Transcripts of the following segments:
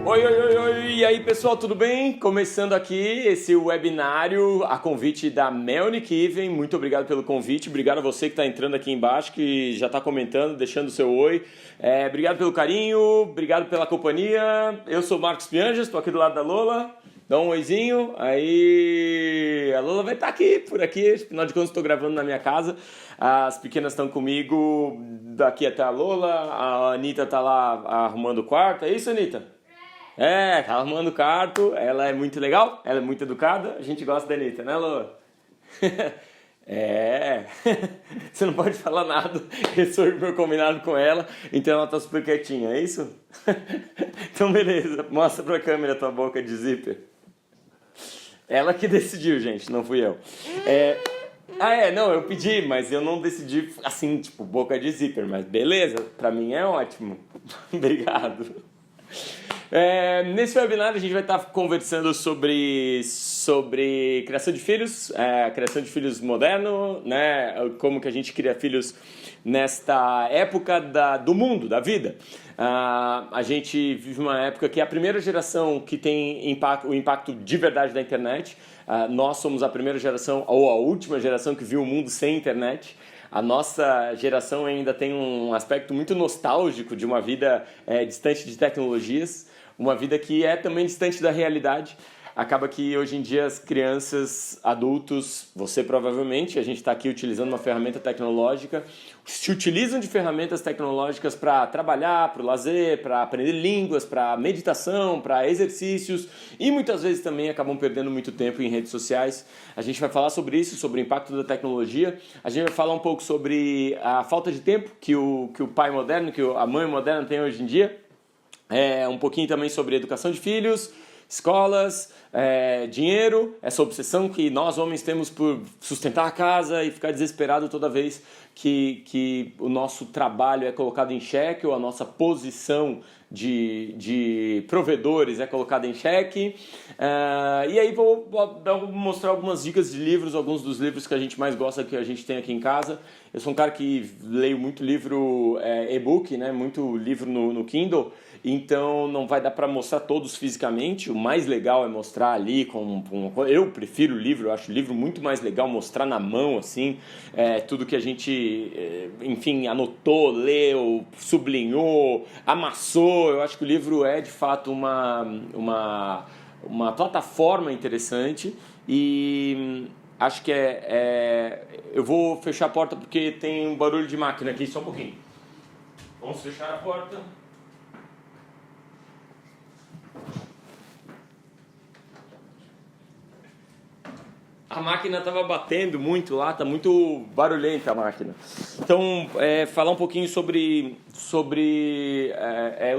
Oi, oi, oi, oi, e aí pessoal, tudo bem? Começando aqui esse webinário a convite da Melanie Kiven. Muito obrigado pelo convite, obrigado a você que está entrando aqui embaixo, que já está comentando, deixando o seu oi. Obrigado pelo carinho, obrigado pela companhia. Eu sou o Marcos Pianges, estou aqui do lado da Lola. Dá um oizinho, aí a Lola vai estar aqui, por aqui, afinal de contas estou gravando na minha casa. As pequenas estão comigo daqui até a Lola, a Anitta está lá arrumando o quarto, é isso, Anitta? Tá arrumando o quarto, ela é muito legal, ela é muito educada, a gente gosta da Anitta, né, Lola? Você não pode falar nada, esse foi o meu combinado com ela, então ela tá super quietinha, é isso? Então beleza, mostra pra câmera a tua boca de zíper. Ela que decidiu, gente, não fui eu. Não, eu pedi, mas eu não decidi assim, tipo, boca de zíper, mas beleza, pra mim é ótimo. Obrigado. Nesse webinar a gente vai estar conversando sobre criação de filhos, criação de filhos moderno, né? Como que a gente cria filhos nesta época do mundo, da vida. A gente vive uma época que é a primeira geração que tem o impacto de verdade da internet. Nós somos a primeira geração, ou a última geração que viu o mundo sem internet. A nossa geração ainda tem um aspecto muito nostálgico de uma vida distante de tecnologias, uma vida que é também distante da realidade. Acaba que hoje em dia as crianças, adultos, você provavelmente, a gente está aqui utilizando uma ferramenta tecnológica, se utilizam de ferramentas tecnológicas para trabalhar, para o lazer, para aprender línguas, para meditação, para exercícios e muitas vezes também acabam perdendo muito tempo em redes sociais. A gente vai falar sobre isso, sobre o impacto da tecnologia. A gente vai falar um pouco sobre a falta de tempo que o pai moderno, que a mãe moderna tem hoje em dia. Um pouquinho também sobre educação de filhos, escolas, dinheiro, essa obsessão que nós homens temos por sustentar a casa e ficar desesperado toda vez que o nosso trabalho é colocado em xeque ou a nossa posição de provedores é colocada em xeque. E aí vou mostrar algumas dicas de livros, alguns dos livros que a gente mais gosta, que a gente tem aqui em casa. Eu sou um cara que leio muito livro e-book, né? Muito livro no Kindle, então não vai dar para mostrar todos fisicamente. O mais legal é mostrar ali eu prefiro o livro, eu acho o livro muito mais legal mostrar na mão, assim, tudo que a gente, enfim, anotou, leu, sublinhou, amassou. Eu acho que o livro é de fato uma plataforma interessante e acho que eu vou fechar a porta porque tem um barulho de máquina aqui, só um pouquinho. Vamos fechar a porta. A máquina estava batendo muito lá, tá muito barulhenta a máquina. Então, falar um pouquinho sobre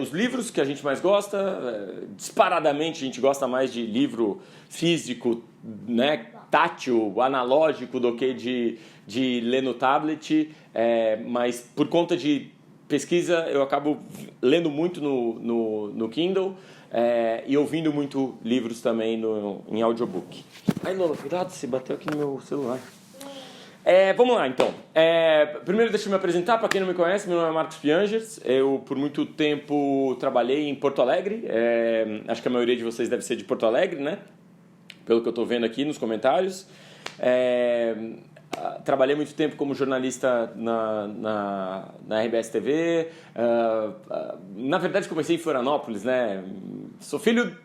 os livros que a gente mais gosta. Disparadamente, a gente gosta mais de livro físico, né, tátil, analógico, do que de ler no tablet. Mas por conta de pesquisa, eu acabo lendo muito no Kindle. E ouvindo muito livros também em audiobook. Ai, Lola, cuidado, você bateu aqui no meu celular. Vamos lá, então. Primeiro, deixa eu me apresentar. Para quem não me conhece, meu nome é Marcos Pianges. Eu, por muito tempo, trabalhei em Porto Alegre. Acho que a maioria de vocês deve ser de Porto Alegre, né? Pelo que eu estou vendo aqui nos comentários. Trabalhei muito tempo como jornalista na RBS TV. Na verdade, comecei em Florianópolis, né? Sou filho,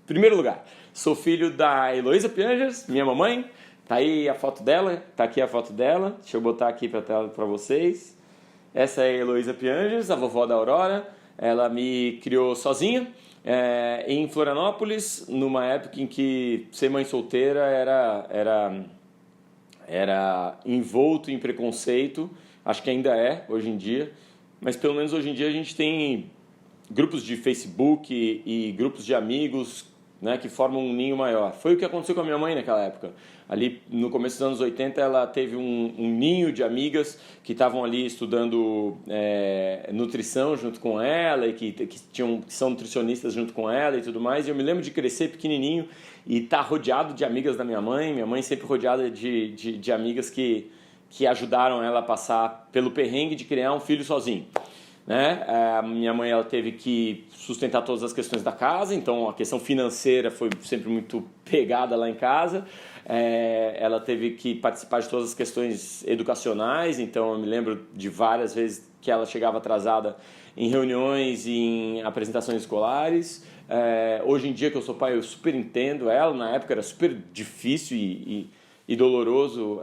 primeiro lugar, sou filho da Heloísa Pianges, minha mamãe. Tá aí a foto dela, tá aqui a foto dela. Deixa eu botar aqui para tela para vocês. Essa é a Heloísa Pianges, a vovó da Aurora. Ela me criou sozinha em Florianópolis, numa época em que ser mãe solteira era envolto em preconceito. Acho que ainda é, hoje em dia. Mas pelo menos hoje em dia a gente tem grupos de Facebook e grupos de amigos, né, que formam um ninho maior. Foi o que aconteceu com a minha mãe naquela época. Ali no começo dos anos 80 ela teve um ninho de amigas que estavam ali estudando nutrição junto com ela e que são nutricionistas junto com ela e tudo mais. E eu me lembro de crescer pequenininho e estar rodeado de amigas da minha mãe sempre rodeada de amigas que ajudaram ela a passar pelo perrengue de criar um filho sozinho. né? A minha mãe, ela teve que sustentar todas as questões da casa, então a questão financeira foi sempre muito pegada lá em casa. Ela teve que participar de todas as questões educacionais, então eu me lembro de várias vezes que ela chegava atrasada em reuniões e em apresentações escolares. Hoje em dia que eu sou pai, eu super entendo ela. Na época era super difícil e doloroso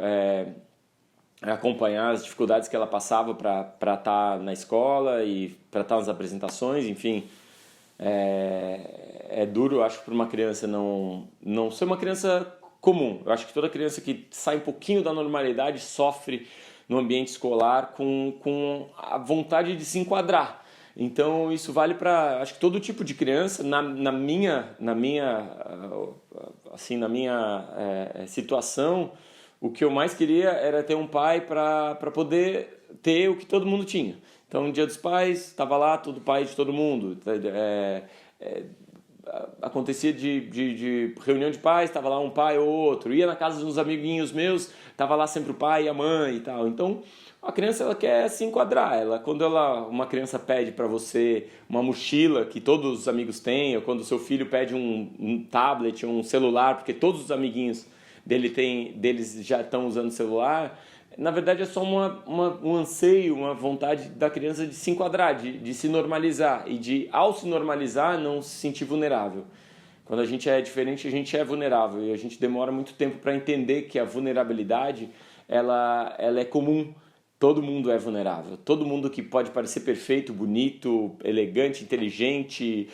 acompanhar as dificuldades que ela passava para estar na escola e para estar nas apresentações. Enfim, é duro, eu acho, para uma criança não ser uma criança comum. Eu acho que toda criança que sai um pouquinho da normalidade sofre no ambiente escolar com a vontade de se enquadrar. Então isso vale para, acho que todo tipo de criança. Na minha situação, o que eu mais queria era ter um pai para poder ter o que todo mundo tinha. Então no Dia dos Pais estava lá todo pai de todo mundo. Acontecia de reunião de pais, estava lá um pai ou outro. Ia na casa dos amiguinhos meus, estava lá sempre o pai e a mãe e tal. Então a criança, ela quer se enquadrar. Quando uma criança pede para você uma mochila que todos os amigos têm, ou quando o seu filho pede um tablet ou um celular, porque todos os amiguinhos deles já estão usando celular, na verdade é só um anseio, uma vontade da criança de se enquadrar, de se normalizar e de, ao se normalizar, não se sentir vulnerável. Quando a gente é diferente, a gente é vulnerável e a gente demora muito tempo para entender que a vulnerabilidade ela é comum. Todo mundo é vulnerável. Todo mundo que pode parecer perfeito, bonito, elegante, inteligente,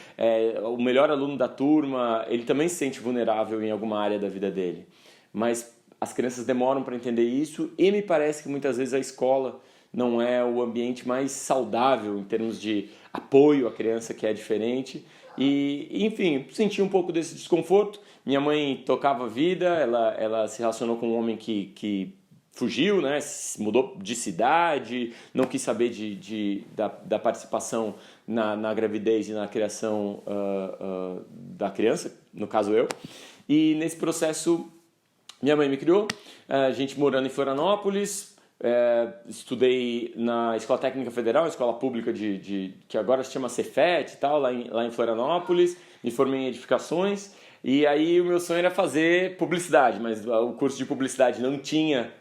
o melhor aluno da turma, ele também se sente vulnerável em alguma área da vida dele. Mas as crianças demoram para entender isso e me parece que muitas vezes a escola não é o ambiente mais saudável em termos de apoio à criança que é diferente. E, enfim, senti um pouco desse desconforto. Minha mãe tocava a vida, ela se relacionou com um homem que fugiu, né? Mudou de cidade, não quis saber da participação na gravidez e na criação da criança, no caso eu. E nesse processo, minha mãe me criou, a gente morando em Florianópolis, estudei na Escola Técnica Federal, escola pública que agora se chama Cefet e tal, lá em Florianópolis, me formei em edificações. E aí o meu sonho era fazer publicidade, mas o curso de publicidade não tinha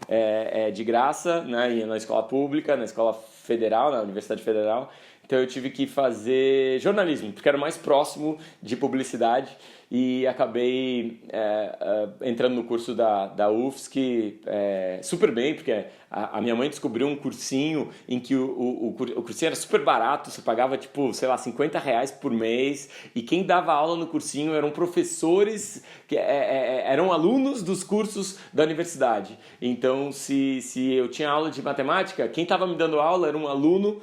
de graça, né, na escola pública, na escola federal, na Universidade Federal. Então eu tive que fazer jornalismo, porque era o mais próximo de publicidade. E acabei entrando no curso da UFSC super bem, porque a minha mãe descobriu um cursinho em que o cursinho era super barato, você pagava tipo, sei lá, R$50 por mês, e quem dava aula no cursinho eram professores, que eram alunos dos cursos da universidade. Então, se eu tinha aula de matemática, quem estava me dando aula era um aluno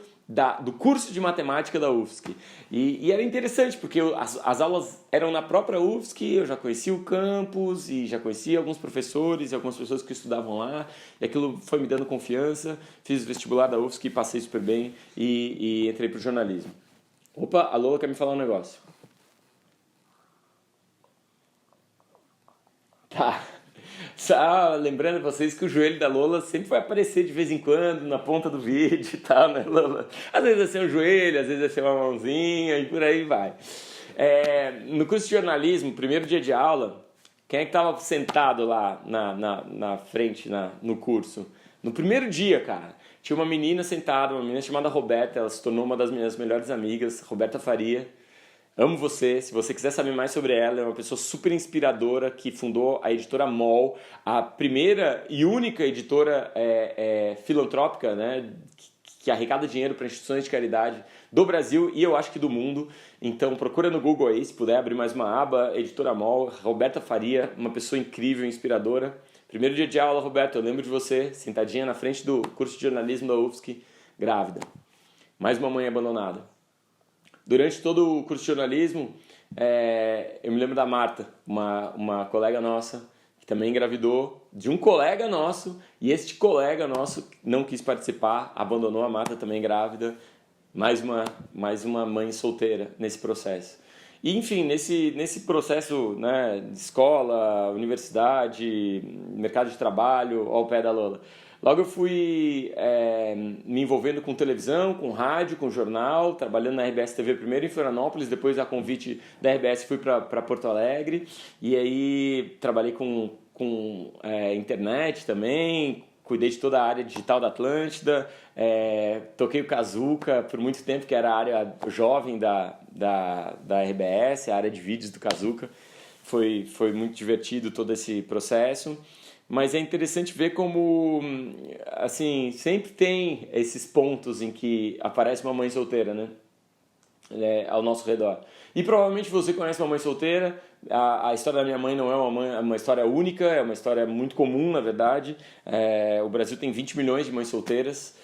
do curso de matemática da UFSC. E era interessante, porque as aulas eram na própria UFSC, eu já conhecia o campus e já conhecia alguns professores e algumas pessoas que estudavam lá, e aquilo foi me dando confiança. Fiz o vestibular da UFSC, passei super bem e entrei para o jornalismo. Opa, a Lola quer me falar um negócio. Tá. Só lembrando vocês que o joelho da Lola sempre vai aparecer de vez em quando na ponta do vídeo e tal, né, Lola? Às vezes vai ser um joelho, às vezes vai ser uma mãozinha e por aí vai. No curso de jornalismo, primeiro dia de aula, quem é que estava sentado lá na frente, no curso? No primeiro dia, cara, tinha uma menina sentada, uma menina chamada Roberta, ela se tornou uma das minhas melhores amigas, Roberta Faria. Amo você. Se você quiser saber mais sobre ela, é uma pessoa super inspiradora que fundou a editora MOL, a primeira e única editora filantrópica, né, que arrecada dinheiro para instituições de caridade do Brasil e eu acho que do mundo. Então procura no Google aí, se puder abrir mais uma aba, editora MOL, Roberta Faria, uma pessoa incrível, inspiradora. Primeiro dia de aula, Roberta, eu lembro de você, sentadinha na frente do curso de jornalismo da UFSC, grávida. Mais uma mãe abandonada. Durante todo o curso de jornalismo, eu me lembro da Marta, uma colega nossa, que também engravidou de um colega nosso, e este colega nosso não quis participar, abandonou a Marta também grávida, mais uma mãe solteira nesse processo. E, enfim, nesse processo, né, de escola, universidade, mercado de trabalho, ao pé da Lola, Logo eu fui me envolvendo com televisão, com rádio, com jornal, trabalhando na RBS TV primeiro em Florianópolis, depois a convite da RBS fui para Porto Alegre, e aí trabalhei com internet também, cuidei de toda a área digital da Atlântida, toquei o Kazuca por muito tempo, que era a área jovem da RBS, a área de vídeos do Kazuca. Foi muito divertido todo esse processo. Mas é interessante ver como, assim, sempre tem esses pontos em que aparece uma mãe solteira, né? Ao nosso redor. E provavelmente você conhece uma mãe solteira. A história da minha mãe não é uma história única, é uma história muito comum, na verdade. O Brasil tem 20 milhões de mães solteiras,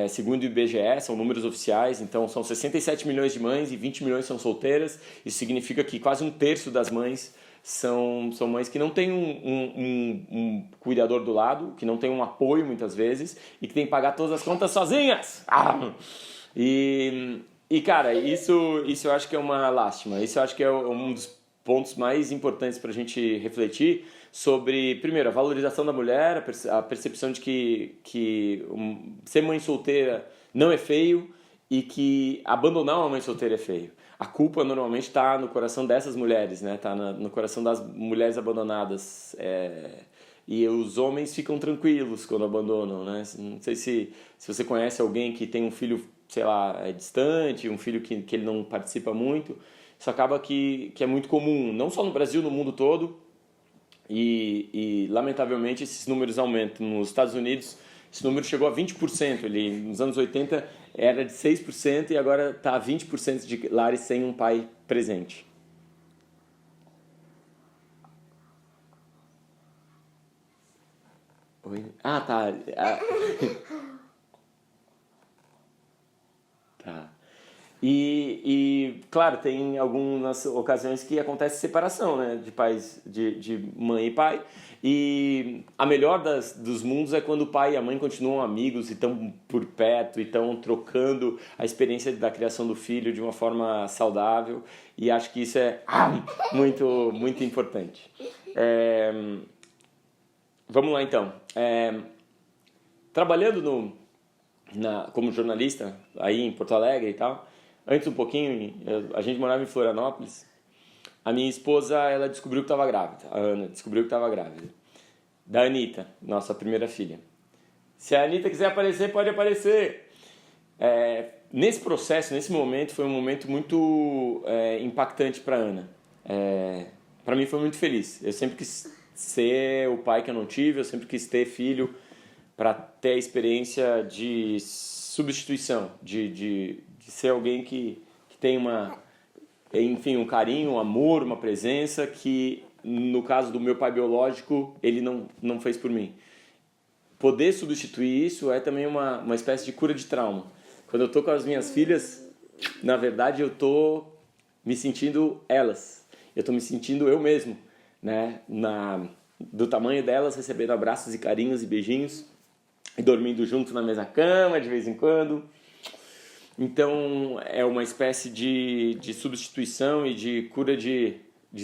segundo o IBGE, são números oficiais. Então, são 67 milhões de mães e 20 milhões são solteiras. Isso significa que quase um terço das mães são mães que não têm um cuidador do lado, que não têm um apoio muitas vezes e que têm que pagar todas as contas sozinhas. E cara, isso eu acho que é uma lástima. Isso eu acho que é um dos pontos mais importantes para a gente refletir sobre, primeiro, a valorização da mulher, a percepção de que ser mãe solteira não é feio e que abandonar uma mãe solteira é feio. A culpa normalmente está no coração dessas mulheres, né? Está no coração das mulheres abandonadas. E os homens ficam tranquilos quando abandonam, né? Não sei se você conhece alguém que tem um filho, sei lá, distante, um filho que ele não participa muito. Isso acaba que é muito comum, não só no Brasil, no mundo todo. E lamentavelmente esses números aumentam. Nos Estados Unidos esse número chegou a 20%, nos anos 80 era de 6% e agora está a 20% de lares sem um pai presente. Oi? Ah, tá. Tá. E, claro, tem algumas ocasiões que acontece separação, né, de pais, de mãe e pai. E a melhor dos mundos é quando o pai e a mãe continuam amigos e estão por perto e estão trocando a experiência da criação do filho de uma forma saudável. E acho que isso é muito, muito importante. Vamos lá, então. Trabalhando como jornalista aí em Porto Alegre e tal, antes um pouquinho, a gente morava em Florianópolis. A minha esposa, ela descobriu que estava grávida. A Ana descobriu que estava grávida. Da Anitta, nossa primeira filha. Se a Anitta quiser aparecer, pode aparecer. Nesse processo, nesse momento, foi um momento muito impactante para a Ana. Para mim foi muito feliz. Eu sempre quis ser o pai que eu não tive, eu sempre quis ter filho para ter a experiência de substituição, de ser alguém que tem um carinho, um amor, uma presença que, no caso do meu pai biológico, ele não fez por mim. Poder substituir isso é também uma espécie de cura de trauma. Quando eu tô com as minhas filhas, na verdade eu tô me sentindo elas. Eu tô me sentindo eu mesmo, né? Do tamanho delas, recebendo abraços e carinhos e beijinhos e dormindo junto na mesma cama de vez em quando. Então é uma espécie de substituição e de cura de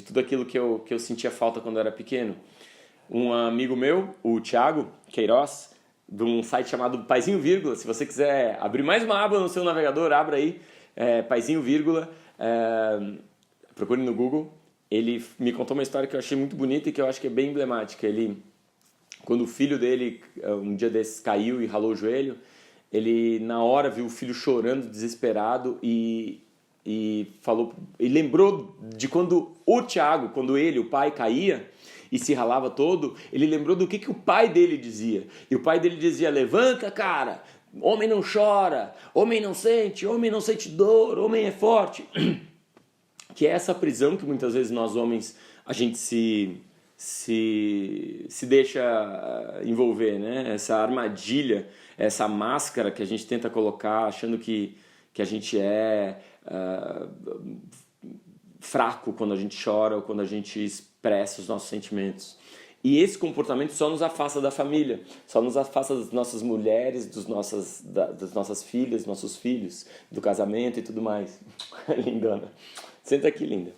tudo aquilo que eu sentia falta quando eu era pequeno. Um amigo meu, o Thiago Queiroz, de um site chamado Paizinho Vírgula, se você quiser abrir mais uma aba no seu navegador, abra aí, Paizinho Vírgula, procure no Google. Ele me contou uma história que eu achei muito bonita e que eu acho que é bem emblemática. Quando o filho dele, um dia desses, caiu e ralou o joelho, ele na hora viu o filho chorando, desesperado, e lembrou de quando o Thiago, quando ele, o pai, caía e se ralava todo, ele lembrou do que o pai dele dizia. E o pai dele dizia: levanta, cara, homem não chora, homem não sente dor, homem é forte. Que é essa prisão que muitas vezes nós homens, a gente se deixa envolver, né? Essa armadilha, essa máscara que a gente tenta colocar achando que a gente é fraco quando a gente chora ou quando a gente expressa os nossos sentimentos. E esse comportamento só nos afasta da família, só nos afasta das nossas mulheres, das nossas filhas, nossos filhos, do casamento e tudo mais. Lindona. Senta aqui, linda.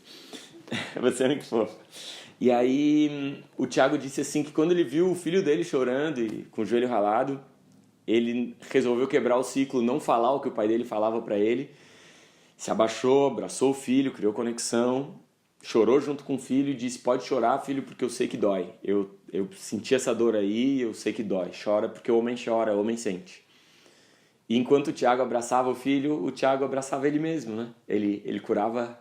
Você é muito fofa. E aí o Tiago disse assim que quando ele viu o filho dele chorando e com o joelho ralado, ele resolveu quebrar o ciclo, não falar o que o pai dele falava para ele, se abaixou, abraçou o filho, criou conexão, chorou junto com o filho e disse: pode chorar, filho, porque eu sei que dói. Eu senti essa dor aí, eu sei que dói. Chora porque o homem chora, o homem sente. E enquanto o Tiago abraçava o filho, o Tiago abraçava ele mesmo, né? Ele curava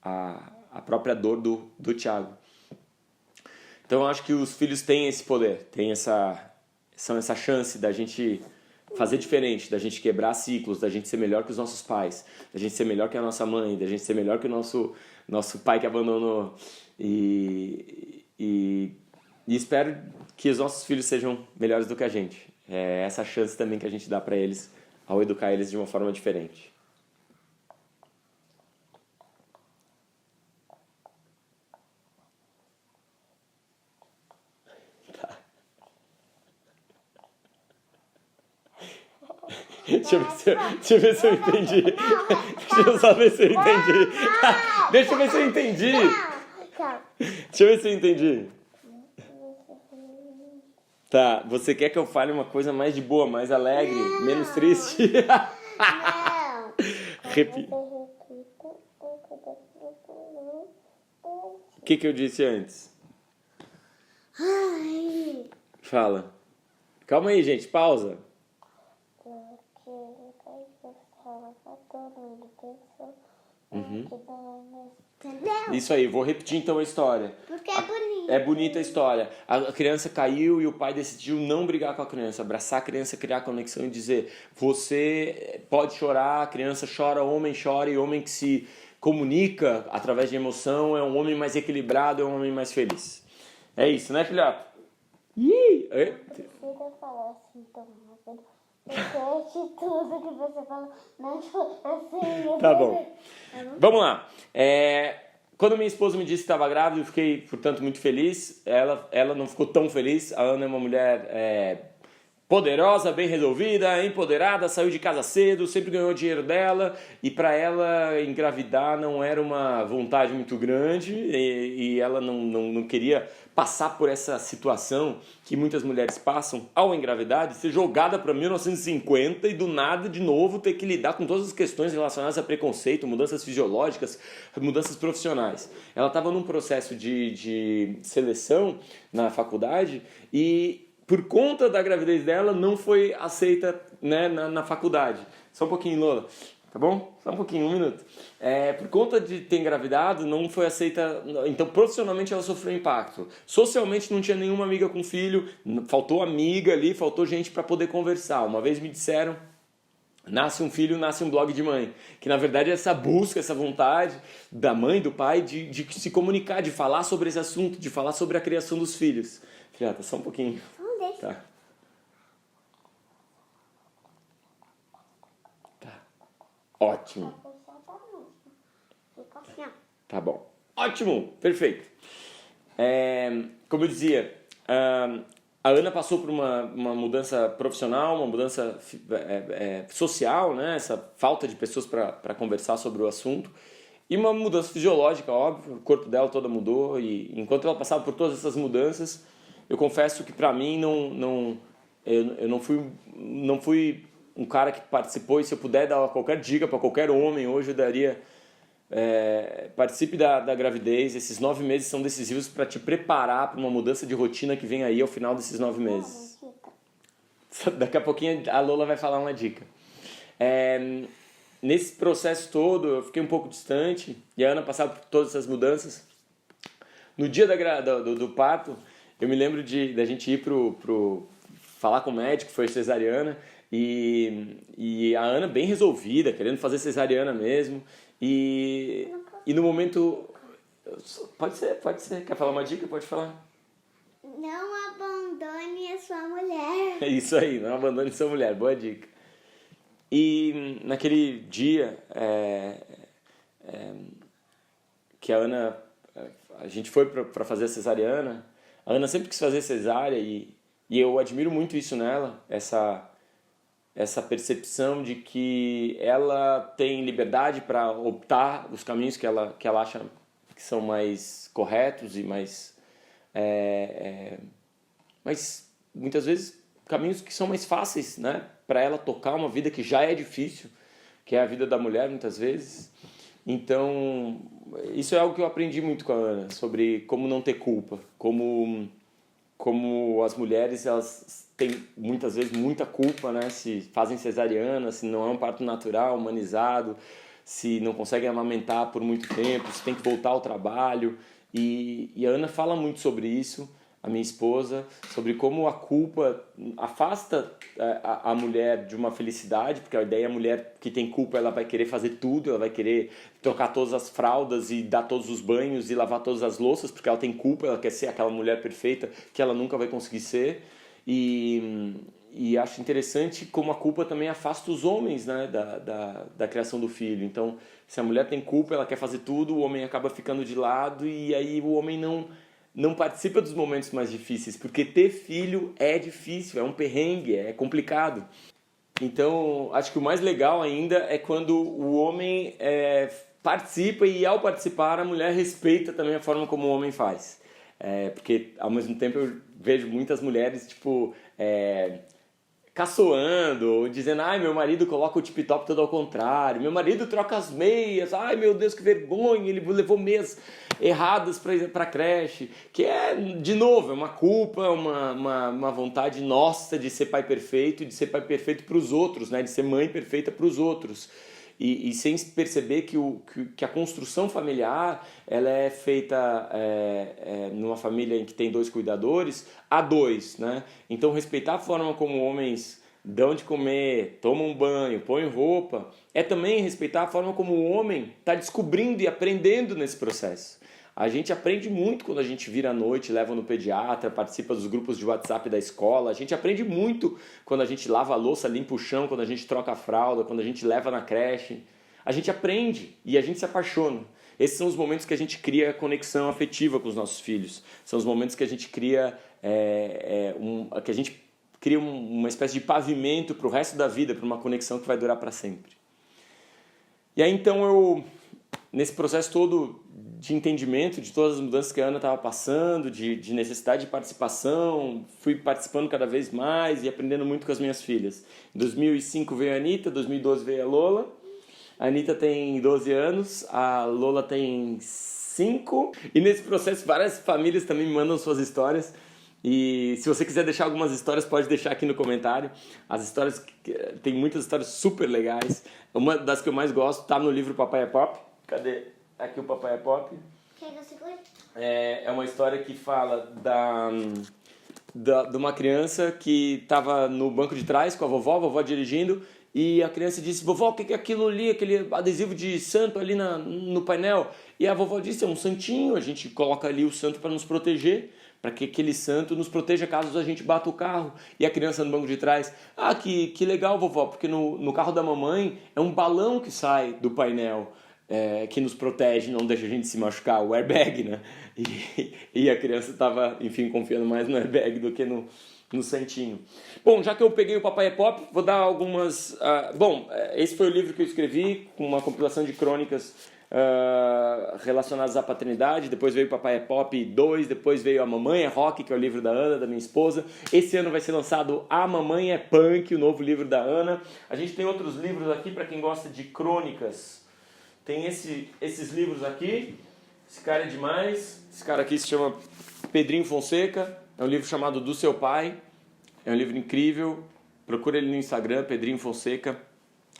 a própria dor do Tiago. Então eu acho que os filhos têm esse poder, têm essa chance da gente fazer diferente, da gente quebrar ciclos, da gente ser melhor que os nossos pais, da gente ser melhor que a nossa mãe, da gente ser melhor que o nosso pai que abandonou. E espero que os nossos filhos sejam melhores do que a gente. É essa chance também que a gente dá para eles ao educar eles de uma forma diferente. Deixa eu ver se eu entendi. Deixa eu só ver se eu entendi. Deixa eu ver se eu entendi. Deixa eu ver se eu entendi. Tá, você quer que eu fale uma coisa mais de boa, mais alegre, menos triste? Não. Repita. O que eu disse antes? Ai. Fala. Calma aí, gente, pausa. Entendeu? Isso aí, vou repetir então a história. Porque é bonito. É bonita a história. A criança caiu e o pai decidiu não brigar com a criança, abraçar a criança, criar conexão e dizer: você pode chorar, a criança chora, o homem chora, e o homem que se comunica através de emoção é um homem mais equilibrado, é um homem mais feliz. É isso, né, filhote? Ih! Precisa falar assim tão rápido. Porque de tudo que você falou, não assim. Tá bom. Vamos lá. Quando minha esposa me disse que estava grávida, eu fiquei, portanto, muito feliz. Ela não ficou tão feliz. A Ana é uma mulher poderosa, bem resolvida, empoderada, saiu de casa cedo, sempre ganhou o dinheiro dela. E para ela, engravidar não era uma vontade muito grande. E ela não queria passar por essa situação que muitas mulheres passam ao engravidar, de ser jogada para 1950 e do nada, de novo, ter que lidar com todas as questões relacionadas a preconceito, mudanças fisiológicas, mudanças profissionais. Ela estava num processo de seleção na faculdade e, por conta da gravidez dela, não foi aceita, né, na faculdade. Só um pouquinho, Lola. Tá bom? Só um pouquinho, 1 minuto. Por conta de ter engravidado, não foi aceita. Então, profissionalmente, ela sofreu impacto. Socialmente, não tinha nenhuma amiga com filho. Faltou amiga ali, faltou gente para poder conversar. Uma vez me disseram: nasce um filho, nasce um blog de mãe. Que, na verdade, é essa busca, essa vontade da mãe, do pai, de se comunicar, de falar sobre esse assunto, de falar sobre a criação dos filhos. Filhata, só um pouquinho. Tá. Ótimo. Tá bom. Ótimo. Perfeito. Como eu dizia, a Ana passou por uma mudança profissional, uma mudança social, né? Essa falta de pessoas para conversar sobre o assunto. E uma mudança fisiológica, óbvio. O corpo dela toda mudou. E enquanto ela passava por todas essas mudanças, eu confesso que para mim eu não fui um cara que participou, e se eu puder dar qualquer dica para qualquer homem hoje, eu daria: participe da gravidez. Esses 9 meses são decisivos para te preparar para uma mudança de rotina que vem aí ao final desses 9 meses. Daqui a pouquinho a Lola vai falar uma dica. Nesse processo todo eu fiquei um pouco distante e a Ana passava por todas essas mudanças. No dia do parto, eu me lembro da gente ir pro falar com o médico, foi cesariana, e a Ana bem resolvida, querendo fazer cesariana mesmo. E no momento... Pode ser. Quer falar uma dica? Pode falar. Não abandone a sua mulher. É isso aí, não abandone sua mulher. Boa dica. E naquele dia que a Ana... A gente foi para fazer a cesariana. A Ana sempre quis fazer cesárea e eu admiro muito isso nela, essa percepção de que ela tem liberdade para optar os caminhos que ela acha que são mais corretos e mais mas muitas vezes caminhos que são mais fáceis, né, para ela tocar uma vida que já é difícil, que é a vida da mulher muitas vezes. Então, isso é algo que eu aprendi muito com a Ana, sobre como não ter culpa, como as mulheres, elas têm muitas vezes muita culpa, né, se fazem cesariana, se não é um parto natural, humanizado, se não conseguem amamentar por muito tempo, se tem que voltar ao trabalho. E a Ana fala muito sobre isso, a minha esposa, sobre como a culpa afasta a mulher de uma felicidade, porque a ideia é a mulher que tem culpa, ela vai querer fazer tudo, ela vai querer trocar todas as fraldas e dar todos os banhos e lavar todas as louças, porque ela tem culpa, ela quer ser aquela mulher perfeita que ela nunca vai conseguir ser. E acho interessante como a culpa também afasta os homens, né, da criação do filho. Então, se a mulher tem culpa, ela quer fazer tudo, o homem acaba ficando de lado e aí o homem não participa dos momentos mais difíceis, porque ter filho é difícil, é um perrengue, é complicado. Então, acho que o mais legal ainda é quando o homem participa e, ao participar, a mulher respeita também a forma como o homem faz. Porque, ao mesmo tempo, eu vejo muitas mulheres, tipo, caçoando, ou dizendo, ai, meu marido coloca o tip-top todo ao contrário, meu marido troca as meias, ai, meu Deus, que vergonha, ele levou meias erradas para a creche, que de novo, é uma culpa, uma vontade nossa de ser pai perfeito, de ser pai perfeito para os outros, né, de ser mãe perfeita para os outros. E sem perceber que a construção familiar ela é feita numa família em que tem 2 cuidadores, a 2, né? Então, respeitar a forma como homens dão de comer, tomam banho, põem roupa, é também respeitar a forma como o homem está descobrindo e aprendendo nesse processo. A gente aprende muito quando a gente vira à noite, leva no pediatra, participa dos grupos de WhatsApp da escola. A gente aprende muito quando a gente lava a louça, limpa o chão, quando a gente troca a fralda, quando a gente leva na creche. A gente aprende e a gente se apaixona. Esses são os momentos que a gente cria conexão afetiva com os nossos filhos. São os momentos que a gente cria, uma espécie de pavimento para o resto da vida, para uma conexão que vai durar para sempre. E aí então nesse processo todo de entendimento de todas as mudanças que a Ana estava passando, de necessidade de participação, fui participando cada vez mais e aprendendo muito com as minhas filhas. Em 2005 veio a Anitta, em 2012 veio a Lola. A Anitta tem 12 anos, a Lola tem 5. E nesse processo várias famílias também me mandam suas histórias. E se você quiser deixar algumas histórias, pode deixar aqui no comentário. As histórias, tem muitas histórias super legais. Uma das que eu mais gosto está no livro Papai é Pop. Cadê? Aqui o Papai é Pop. É uma história que fala de uma criança que estava no banco de trás com a vovó dirigindo, e a criança disse, vovó, o que é aquilo ali, aquele adesivo de santo ali no painel? E a vovó disse, é um santinho, a gente coloca ali o santo para nos proteger, para que aquele santo nos proteja caso a gente bata o carro. E a criança no banco de trás, que legal, vovó, porque no carro da mamãe é um balão que sai do painel, que nos protege, não deixa a gente se machucar, o airbag, né? E a criança estava, enfim, confiando mais no airbag do que no santinho. Bom, já que eu peguei o Papai é Pop, vou dar algumas... esse foi o livro que eu escrevi, com uma compilação de crônicas relacionadas à paternidade. Depois veio o Papai é Pop 2, depois veio A Mamãe é Rock, que é o livro da Ana, da minha esposa. Esse ano vai ser lançado A Mamãe é Punk, o novo livro da Ana. A gente tem outros livros aqui para quem gosta de crônicas. Tem esses livros aqui. Esse cara é demais. Esse cara aqui se chama Pedrinho Fonseca. É um livro chamado Do Seu Pai. É um livro incrível. Procura ele no Instagram, Pedrinho Fonseca.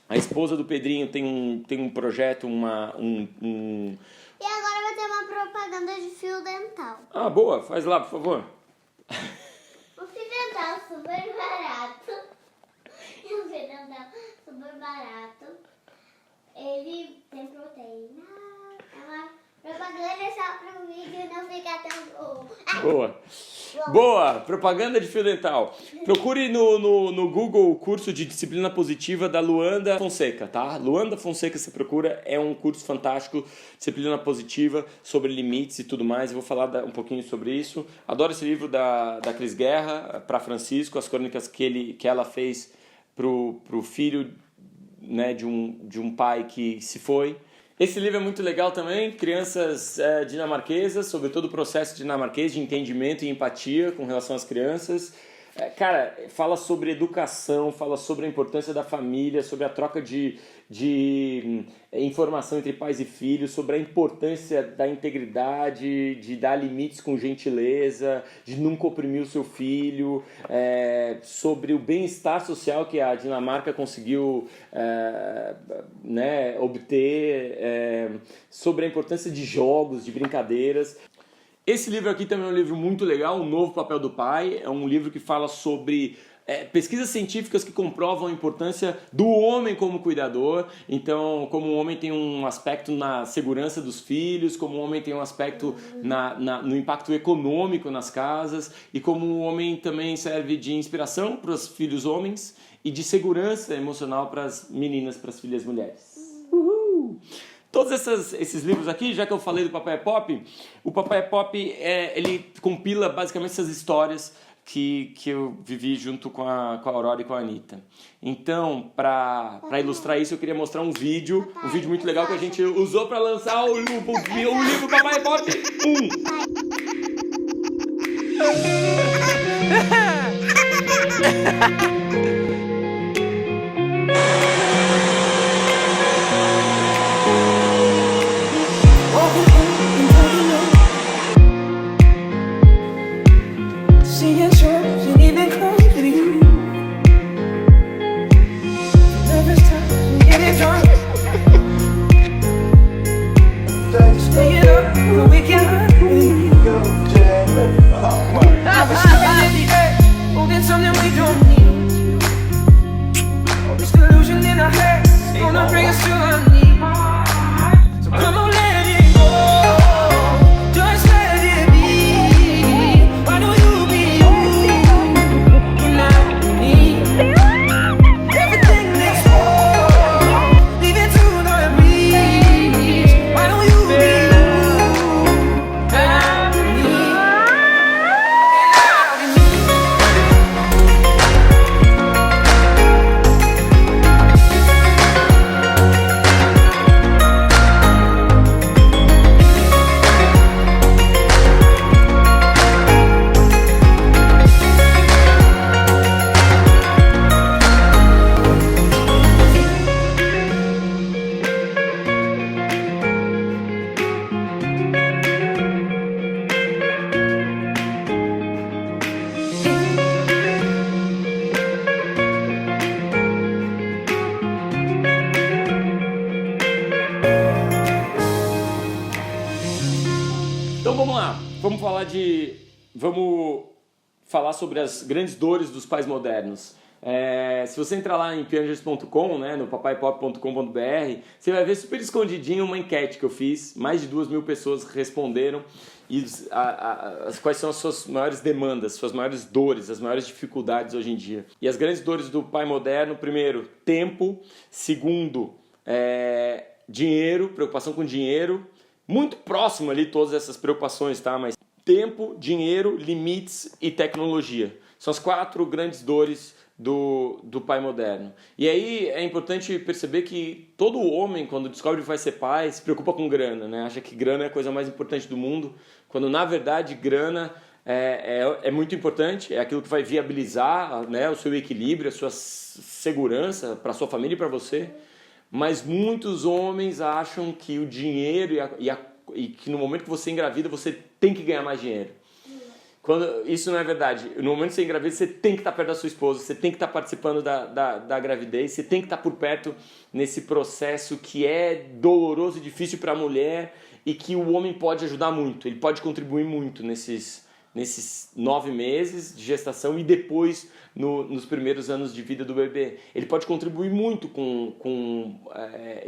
A esposa do Pedrinho tem um projeto, E agora vai ter uma propaganda de fio dental. Ah, boa. Faz lá, por favor. O fio dental super barato. O fio dental super barato. Ele tem proteína. É uma propaganda só para o vídeo não ficar tão... Boa! Propaganda de fio dental. Procure no Google o curso de disciplina positiva da Luanda Fonseca, tá? Luanda Fonseca, você procura, é um curso fantástico, disciplina positiva, sobre limites e tudo mais. Eu vou falar um pouquinho sobre isso. Adoro esse livro da Cris Guerra, para Francisco, as crônicas que ela fez pro filho, né, de um pai que se foi. Esse livro é muito legal também, Crianças Dinamarquesas, sobre todo o processo dinamarquês de entendimento e empatia com relação às crianças. Cara, fala sobre educação, fala sobre a importância da família, sobre a troca de informação entre pais e filhos, sobre a importância da integridade, de dar limites com gentileza, de nunca oprimir o seu filho, sobre o bem-estar social que a Dinamarca conseguiu obter, sobre a importância de jogos, de brincadeiras. Esse livro aqui também é um livro muito legal, O Novo Papel do Pai. É um livro que fala sobre pesquisas científicas que comprovam a importância do homem como cuidador. Então, como o homem tem um aspecto na segurança dos filhos, como o homem tem um aspecto no impacto econômico nas casas, e como o homem também serve de inspiração para os filhos homens e de segurança emocional para as meninas, para as filhas mulheres. Uhul! Todos esses livros aqui, já que eu falei do Papai é Pop, o Papai é Pop ele compila basicamente essas histórias que eu vivi junto com a Aurora e com a Anitta. Então, para ilustrar isso, eu queria mostrar um vídeo muito legal que a gente usou para lançar o livro Papai é Pop 1. Então vamos lá, vamos falar sobre as grandes dores dos pais modernos. Se você entrar lá em piangers.com, né, no papaipop.com.br, você vai ver super escondidinho uma enquete que eu fiz. Mais de 2.000 pessoas responderam e quais são as suas maiores demandas, suas maiores dores, as maiores dificuldades hoje em dia. E as grandes dores do pai moderno: primeiro, tempo; segundo, dinheiro, preocupação com dinheiro. Muito próximo ali todas essas preocupações, tá? Mas tempo, dinheiro, limites e tecnologia. São as 4 grandes dores do pai moderno. E aí é importante perceber que todo homem, quando descobre que vai ser pai, se preocupa com grana, né? Acha que grana é a coisa mais importante do mundo, quando na verdade grana é muito importante, é aquilo que vai viabilizar, né, o seu equilíbrio, a sua segurança para a sua família e para você. Mas muitos homens acham que o dinheiro e que no momento que você engravida, você tem que ganhar mais dinheiro. Isso não é verdade. No momento que você engravida, você tem que estar perto da sua esposa, você tem que estar participando da gravidez, você tem que estar por perto nesse processo que é doloroso e difícil para a mulher e que o homem pode ajudar muito. Ele pode contribuir muito nesses 9 meses de gestação e depois nos primeiros anos de vida do bebê. Ele pode contribuir muito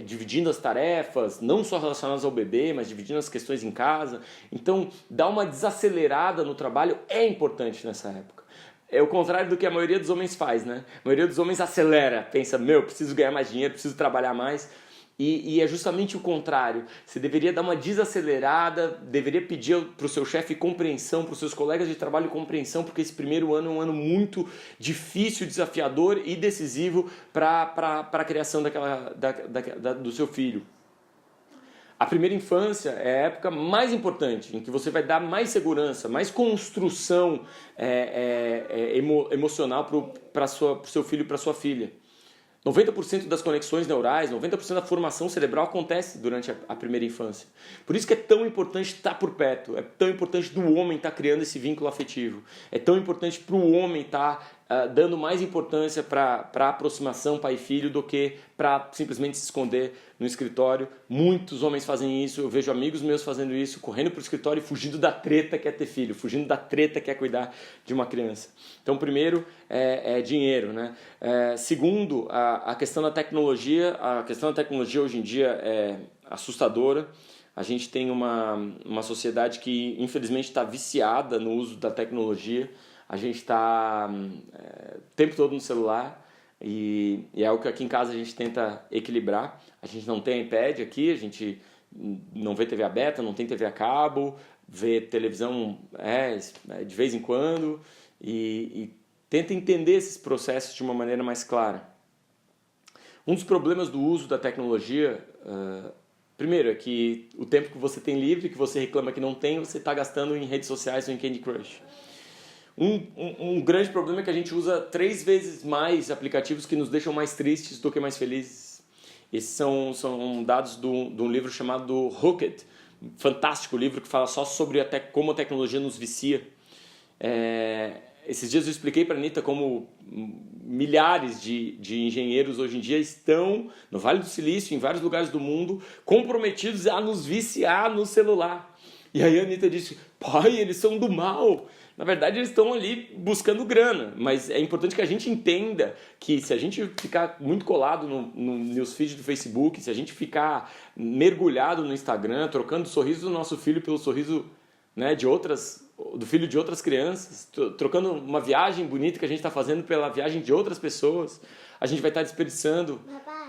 dividindo as tarefas, não só relacionadas ao bebê, mas dividindo as questões em casa. Então, dar uma desacelerada no trabalho é importante nessa época. É o contrário do que a maioria dos homens faz, né? A maioria dos homens acelera, pensa, preciso ganhar mais dinheiro, preciso trabalhar mais. E é justamente o contrário. Você deveria dar uma desacelerada, deveria pedir para o seu chefe compreensão, para os seus colegas de trabalho compreensão, porque esse primeiro ano é um ano muito difícil, desafiador e decisivo para a criação do seu filho. A primeira infância é a época mais importante, em que você vai dar mais segurança, mais construção emocional para o seu filho e para sua filha. 90% das conexões neurais, 90% da formação cerebral acontece durante a primeira infância. Por isso que é tão importante estar por perto, é tão importante do homem estar criando esse vínculo afetivo, é tão importante para o homem estar dando mais importância para a aproximação pai e filho do que para simplesmente se esconder no escritório. Muitos homens fazem isso, eu vejo amigos meus fazendo isso, correndo para o escritório e fugindo da treta que é ter filho, fugindo da treta que é cuidar de uma criança. Então, primeiro é dinheiro, né? Segundo, a questão da tecnologia. A questão da tecnologia hoje em dia é assustadora. A gente tem uma sociedade que infelizmente está viciada no uso da tecnologia. A gente está o tempo todo no celular e é algo que aqui em casa a gente tenta equilibrar. A gente não tem iPad aqui, a gente não vê TV aberta, não tem TV a cabo, vê televisão de vez em quando e tenta entender esses processos de uma maneira mais clara. Um dos problemas do uso da tecnologia, primeiro, é que o tempo que você tem livre, que você reclama que não tem, você está gastando em redes sociais ou em Candy Crush. Um grande problema é que a gente usa 3 vezes mais aplicativos que nos deixam mais tristes do que mais felizes. Esses são dados de um livro chamado Hooked, um fantástico livro que fala só sobre como a tecnologia nos vicia. Esses dias eu expliquei para a Anitta como milhares de engenheiros hoje em dia estão no Vale do Silício, em vários lugares do mundo, comprometidos a nos viciar no celular. E aí a Anitta disse, pai, eles são do mal. Na verdade, eles estão ali buscando grana, mas é importante que a gente entenda que se a gente ficar muito colado no newsfeed do Facebook, se a gente ficar mergulhado no Instagram, trocando o sorriso do nosso filho pelo sorriso, né, do filho de outras crianças, trocando uma viagem bonita que a gente está fazendo pela viagem de outras pessoas, a gente vai estar desperdiçando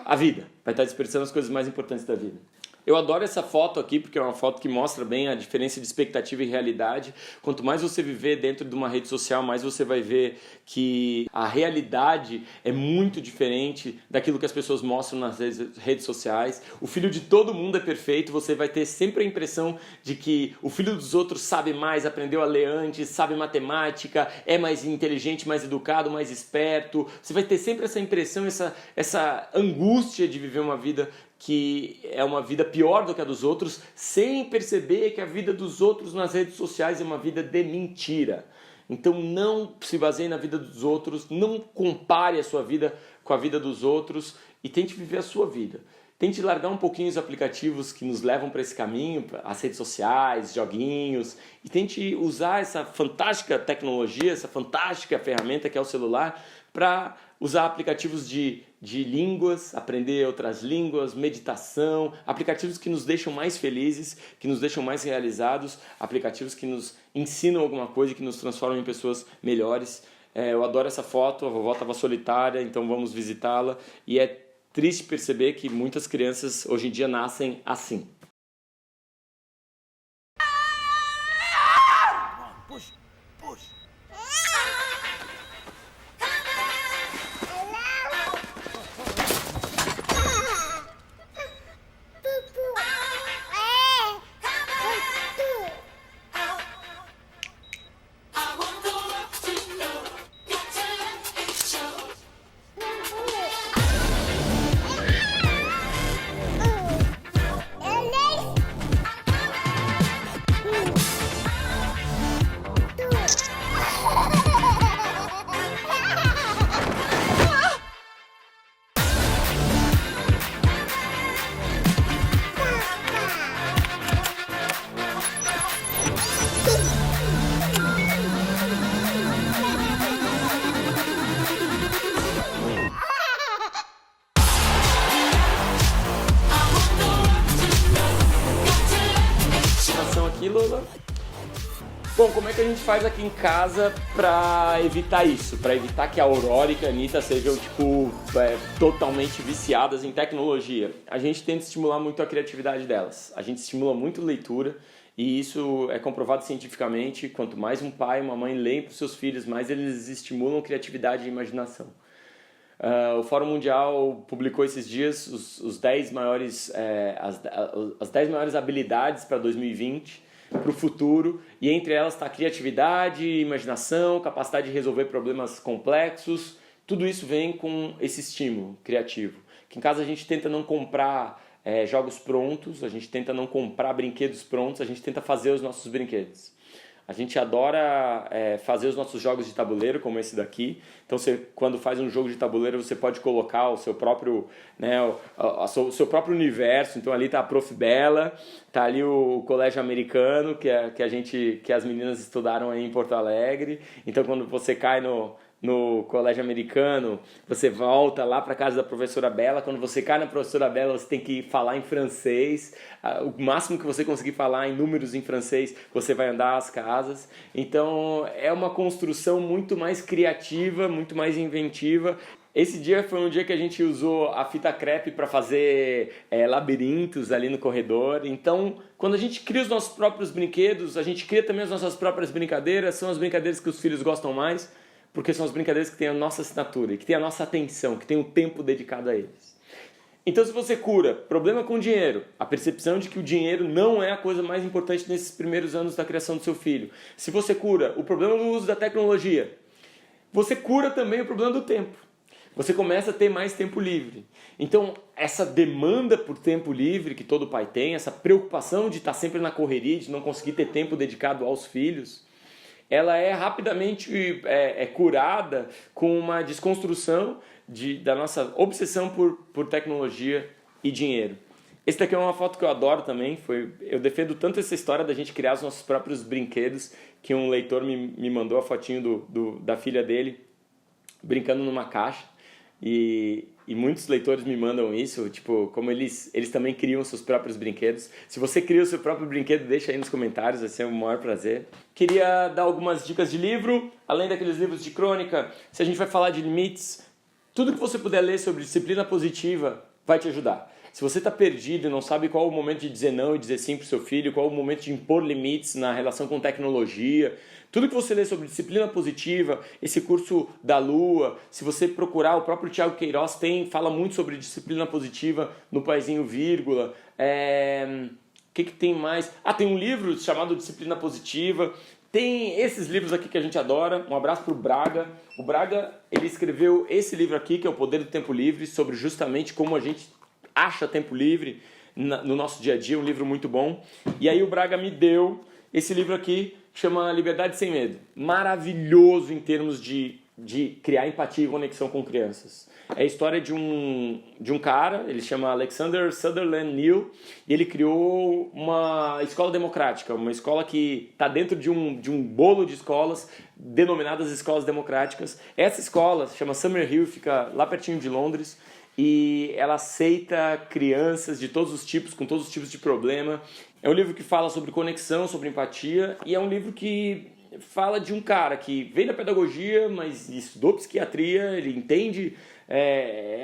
a vida, vai estar desperdiçando as coisas mais importantes da vida. Eu adoro essa foto aqui porque é uma foto que mostra bem a diferença de expectativa e realidade. Quanto mais você viver dentro de uma rede social, mais você vai ver que a realidade é muito diferente daquilo que as pessoas mostram nas redes sociais. O filho de todo mundo é perfeito, você vai ter sempre a impressão de que o filho dos outros sabe mais, aprendeu a ler antes, sabe matemática, é mais inteligente, mais educado, mais esperto. Você vai ter sempre essa impressão, essa angústia de viver uma vida que é uma vida pior do que a dos outros, sem perceber que a vida dos outros nas redes sociais é uma vida de mentira. Então não se baseie na vida dos outros, não compare a sua vida com a vida dos outros e tente viver a sua vida. Tente largar um pouquinho os aplicativos que nos levam para esse caminho, as redes sociais, joguinhos, e tente usar essa fantástica tecnologia, essa fantástica ferramenta que é o celular, para usar aplicativos de línguas, aprender outras línguas, meditação, aplicativos que nos deixam mais felizes, que nos deixam mais realizados, aplicativos que nos ensinam alguma coisa e que nos transformam em pessoas melhores. Eu adoro essa foto, a vovó estava solitária, então vamos visitá-la, e é triste perceber que muitas crianças hoje em dia nascem assim. Push, push. Bom, como é que a gente faz aqui em casa pra evitar isso? Pra evitar que a Aurora e a Anitta sejam, totalmente viciadas em tecnologia. A gente tenta estimular muito a criatividade delas. A gente estimula muito leitura e isso é comprovado cientificamente. Quanto mais um pai e uma mãe leem para os seus filhos, mais eles estimulam criatividade e imaginação. O Fórum Mundial publicou esses dias os 10 maiores, as 10 maiores habilidades para 2020, para o futuro, e entre elas está criatividade, imaginação, capacidade de resolver problemas complexos. Tudo isso vem com esse estímulo criativo. Que em casa a gente tenta não comprar jogos prontos, a gente tenta não comprar brinquedos prontos, a gente tenta fazer os nossos brinquedos. A gente adora fazer os nossos jogos de tabuleiro, como esse daqui. Então, quando faz um jogo de tabuleiro, você pode colocar o seu próprio, o seu próprio universo. Então, ali está a Prof. Bela, está ali o Colégio Americano, que as meninas estudaram aí em Porto Alegre. Então, quando você cai no Colégio Americano, você volta lá para casa da professora Bela. Quando você cai na professora Bela, você tem que falar em francês. O máximo que você conseguir falar em números em francês, você vai andar as casas. Então, é uma construção muito mais criativa, muito mais inventiva. Esse dia foi um dia que a gente usou a fita crepe para fazer labirintos ali no corredor. Então, quando a gente cria os nossos próprios brinquedos, a gente cria também as nossas próprias brincadeiras. São as brincadeiras que os filhos gostam mais, porque são as brincadeiras que têm a nossa assinatura, que têm a nossa atenção, que têm o tempo dedicado a eles. Então, se você cura problema com dinheiro, a percepção de que o dinheiro não é a coisa mais importante nesses primeiros anos da criação do seu filho. Se você cura o problema do uso da tecnologia, você cura também o problema do tempo. Você começa a ter mais tempo livre. Então, essa demanda por tempo livre que todo pai tem, essa preocupação de estar sempre na correria, de não conseguir ter tempo dedicado aos filhos, ela é rapidamente curada com uma desconstrução da nossa obsessão por tecnologia e dinheiro. Esse daqui é uma foto que eu adoro também. Eu defendo tanto essa história da gente criar os nossos próprios brinquedos, que um leitor me mandou a fotinho da filha dele brincando numa caixa. E muitos leitores me mandam isso, tipo, como eles também criam seus próprios brinquedos. Se você cria o seu próprio brinquedo, deixa aí nos comentários, vai ser um maior prazer. Queria dar algumas dicas de livro, além daqueles livros de crônica. Se a gente vai falar de limites, tudo que você puder ler sobre disciplina positiva vai te ajudar. Se você está perdido e não sabe qual é o momento de dizer não e dizer sim para o seu filho, qual é o momento de impor limites na relação com tecnologia, tudo que você lê sobre disciplina positiva, esse curso da Lua, se você procurar, o próprio Thiago Queiroz fala muito sobre disciplina positiva no Paizinho Vírgula. O que tem mais? Tem um livro chamado Disciplina Positiva. Tem esses livros aqui que a gente adora. Um abraço para o Braga. O Braga, ele escreveu esse livro aqui, que é O Poder do Tempo Livre, sobre justamente como a gente acha tempo livre no nosso dia a dia, um livro muito bom. E aí o Braga me deu esse livro aqui, que chama Liberdade Sem Medo. Maravilhoso em termos de criar empatia e conexão com crianças. É a história de um cara, ele chama Alexander Sutherland Neill, e ele criou uma escola democrática, uma escola que está dentro de um bolo de escolas denominadas escolas democráticas. Essa escola se chama Summerhill, fica lá pertinho de Londres, e ela aceita crianças de todos os tipos, com todos os tipos de problema. É um livro que fala sobre conexão, sobre empatia, e é um livro que fala de um cara que veio da pedagogia, mas estudou psiquiatria, ele entende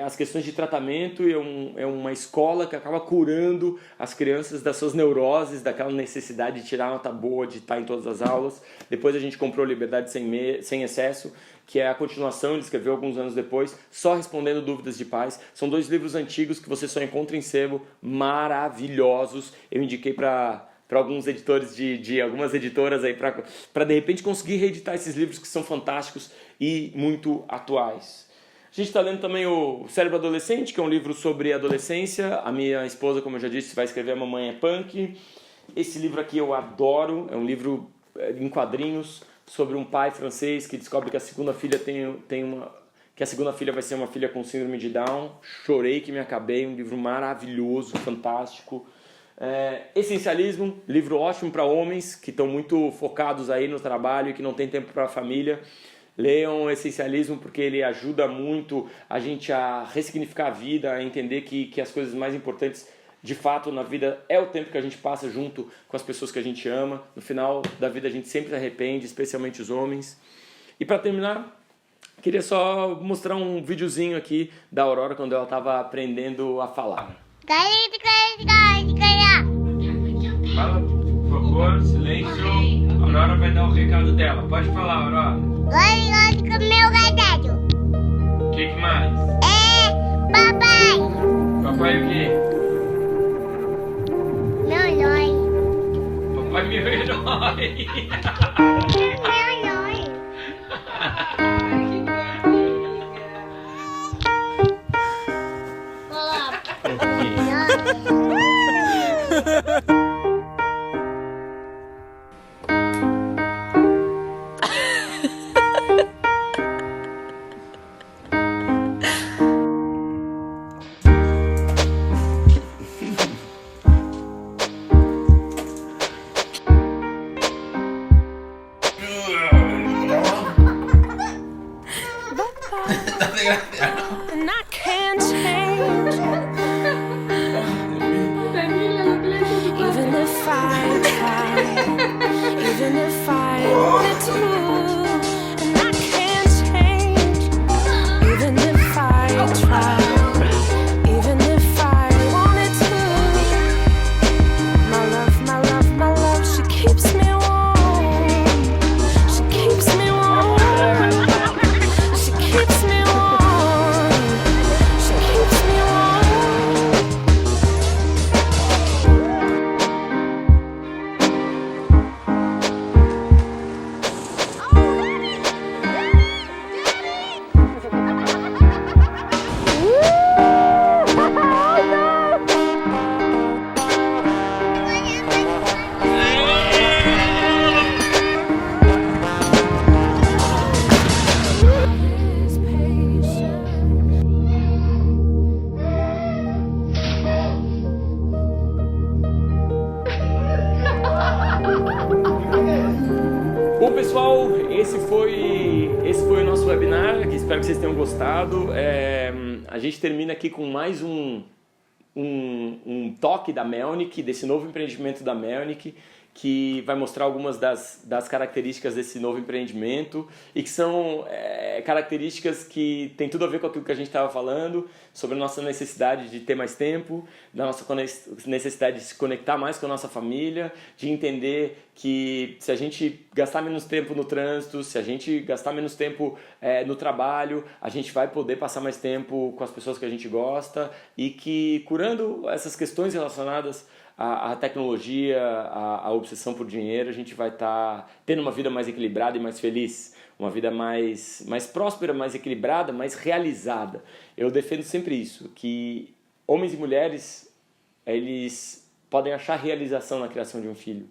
as questões de tratamento, e é uma escola que acaba curando as crianças das suas neuroses, daquela necessidade de tirar nota boa, de estar em todas as aulas. Depois a gente comprou Liberdade Sem Excesso, que é a continuação, ele escreveu alguns anos depois, só respondendo dúvidas de pais. São 2 livros antigos que você só encontra em sebo, maravilhosos. Eu indiquei para alguns editores de algumas editoras aí para de repente conseguir reeditar esses livros que são fantásticos e muito atuais. A gente está lendo também o Cérebro Adolescente, que é um livro sobre adolescência. A minha esposa, como eu já disse, vai escrever A Mamãe é Punk. Esse livro aqui eu adoro, é um livro em quadrinhos sobre um pai francês que descobre que a segunda filha que a segunda filha vai ser uma filha com síndrome de Down. Chorei que me acabei, um livro maravilhoso, fantástico. Essencialismo, livro ótimo para homens que estão muito focados aí no trabalho e que não tem tempo para a família. Leiam Essencialismo, porque ele ajuda muito a gente a ressignificar a vida, a entender que as coisas mais importantes de fato na vida é o tempo que a gente passa junto com as pessoas que a gente ama. No final da vida a gente sempre se arrepende, especialmente os homens. E para terminar, queria só mostrar um videozinho aqui da Aurora quando ela estava aprendendo a falar. Fala, por favor, silêncio. A Aurora vai dar o recado dela. Pode falar, Aurora. Gosto do meu gato. O que mais? Papai. Papai o quê? Meu herói. Papai meu herói. Meu herói. And I can't change, even if I try, even if I wanted to. And I can't change, even if I try, even if I wanted to. My love, my love, my love, she keeps me warm. She keeps me warm. She keeps me warm. She keeps me warm. Bom, pessoal, esse foi o nosso webinar. Espero que vocês tenham gostado. A gente termina aqui com mais um toque da Melnick, desse novo empreendimento da Melnick, que vai mostrar algumas das características desse novo empreendimento e que são características que tem tudo a ver com aquilo que a gente estava falando, sobre a nossa necessidade de ter mais tempo, da nossa necessidade de se conectar mais com a nossa família, de entender que se a gente gastar menos tempo no trânsito, se a gente gastar menos tempo no trabalho, a gente vai poder passar mais tempo com as pessoas que a gente gosta e que curando essas questões relacionadas à tecnologia, à obsessão por dinheiro, a gente vai estar tendo uma vida mais equilibrada e mais feliz, uma vida mais próspera, mais equilibrada, mais realizada. Eu defendo sempre isso, que homens e mulheres, eles podem achar realização na criação de um filho.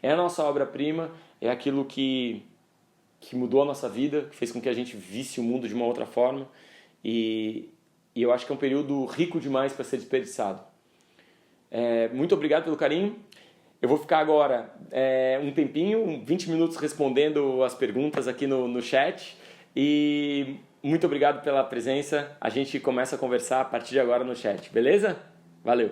É a nossa obra-prima, é aquilo que mudou a nossa vida, que fez com que a gente visse o mundo de uma outra forma e eu acho que é um período rico demais para ser desperdiçado. Muito obrigado pelo carinho. Eu vou ficar agora um tempinho, 20 minutos respondendo as perguntas aqui no chat e muito obrigado pela presença. A gente começa a conversar a partir de agora no chat, beleza? Valeu!